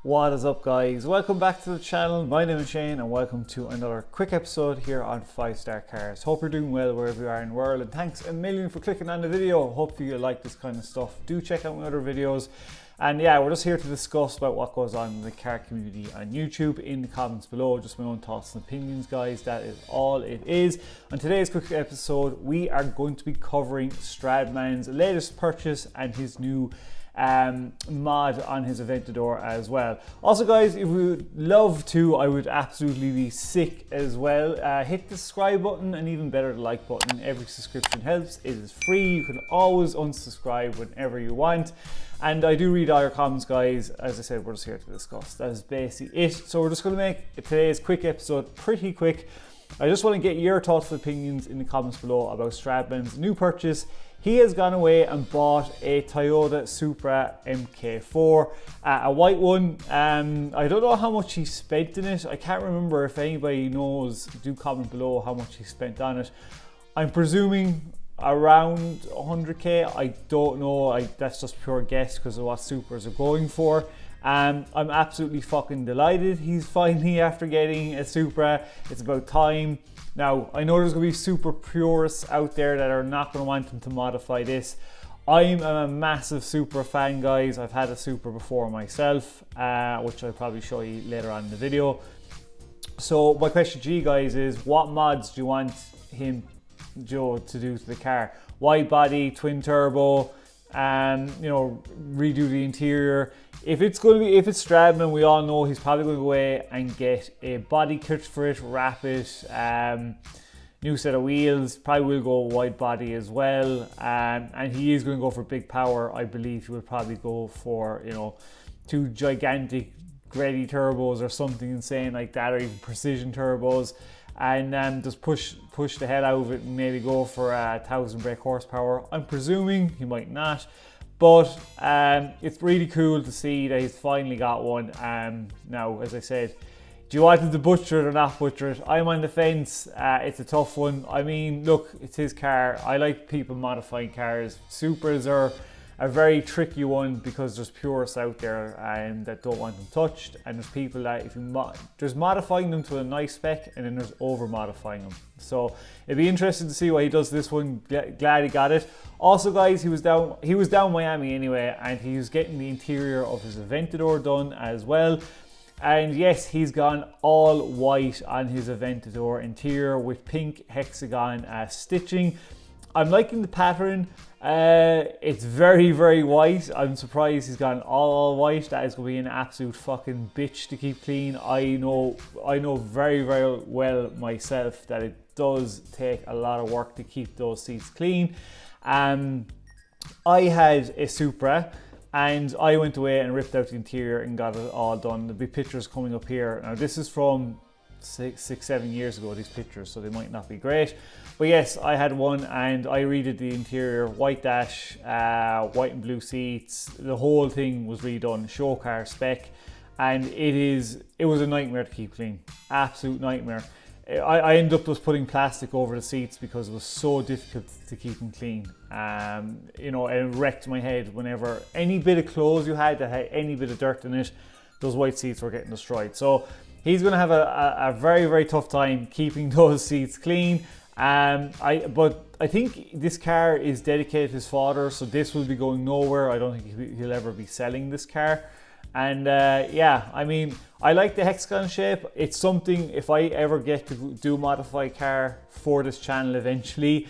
What is up, guys? Welcome back to the channel. My name is Shane and welcome to another quick episode here on 5-Star Cars. Hope you're doing well wherever you are in the world, and thanks a million for clicking on the video. Hopefully you like this kind of stuff. Do check out my other videos. And yeah, we're just here to discuss about what goes on in the car community on YouTube in the comments below. Just my own thoughts and opinions, guys. That is all it is. On today's quick episode, we are going to be covering Stradman's latest purchase and his new mod on his Aventador as well. Also, guys, if you would love to, I would absolutely be sick as well. Hit the subscribe button, and even better, the like button. Every subscription helps. It is free. You can always unsubscribe whenever you want. And I do read all your comments, guys. As I said, we're just here to discuss. That is basically it. So we're just going to make today's quick episode pretty quick. I just want to get your thoughts and opinions in the comments below about Stradman's new purchase. He has gone away and bought a Toyota Supra MK4, a white one. I don't know how much he spent in it. I can't remember. If anybody knows, do comment below how much he spent on it. I'm presuming around 100k. I don't know. That's just pure guess because of what Supras are going for. I'm absolutely fucking delighted he's finally after getting a Supra. It's about time. Now, I know there's going to be super purists out there that are not going to want him to modify this. I'm a massive Supra fan, guys. I've had a Supra before myself, which I'll probably show you later on in the video. So my question to you guys is, what mods do you want him, Joe, to do to the car? Wide body, twin turbo, redo the interior. If it's Stradman, we all know he's probably going to go away and get a body kit for it, wrap it, new set of wheels, probably will go wide body as well, and he is going to go for big power. I believe he will probably go for, two gigantic Grady turbos or something insane like that, or even precision turbos, and just push the head out of it and maybe go for 1,000 brake horsepower. I'm presuming he might not. But it's really cool to see that he's finally got one. Now, as I said, do you want him to butcher it or not butcher it? I'm on the fence. It's a tough one. I mean, look, it's his car. I like people modifying cars. Supras are a very tricky one because there's purists out there that don't want them touched, and there's people that there's modifying them to a nice spec, and then there's over modifying them. So it'd be interesting to see what he does this one. Glad he got it. Also, guys, he was down Miami anyway, and he was getting the interior of his Aventador done as well. And yes, he's gone all white on his Aventador interior with pink hexagon stitching. I'm liking the pattern. It's very, very white. I'm surprised he's gone all white. That is going to be an absolute fucking bitch to keep clean. I know very, very well myself that it does take a lot of work to keep those seats clean. I had a Supra, and I went away and ripped out the interior and got it all done. There'll be pictures coming up here. Now, this is from 6-7 years ago, these pictures, so they might not be great. But yes, I had one and I redid the interior, white dash, white and blue seats. The whole thing was redone, show car spec, and it was a nightmare to keep clean. Absolute nightmare. I ended up just putting plastic over the seats because it was so difficult to keep them clean. It wrecked my head whenever any bit of clothes you had that had any bit of dirt in it, those white seats were getting destroyed. So he's going to have a very, very tough time keeping those seats clean. But I think this car is dedicated to his father, so this will be going nowhere. I don't think he'll ever be selling this car. And yeah, I mean, I like the hexagon shape. It's something, if I ever get to do modify car for this channel eventually,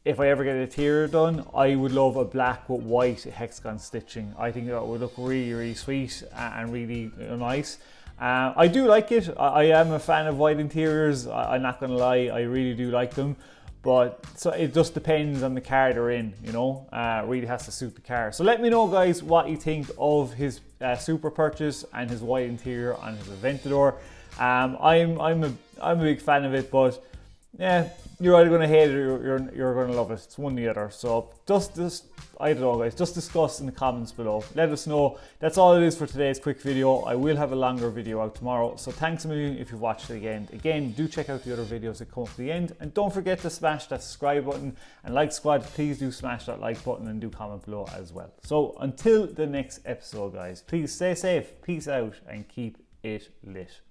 if I ever get an interior done, I would love a black with white hexagon stitching. I think that would look really, really sweet and really nice. I do like it. I am a fan of white interiors. I'm not going to lie, I really do like them. But so it just depends on the car they're in, really has to suit the car. So let me know, guys, what you think of his Supra purchase and his white interior on his Aventador. I'm a big fan of it, but yeah, you're either going to hate it or you're going to love it. It's one or the other. So just I don't know, guys, just discuss in the comments below. Let us know. That's all it is for today's quick video. I will have a longer video out tomorrow. So thanks a million if you've watched it again. Again, do check out the other videos that come up to the end. And don't forget to smash that subscribe button. And like squad, please do smash that like button and do comment below as well. So until the next episode, guys, please stay safe, peace out, and keep it lit.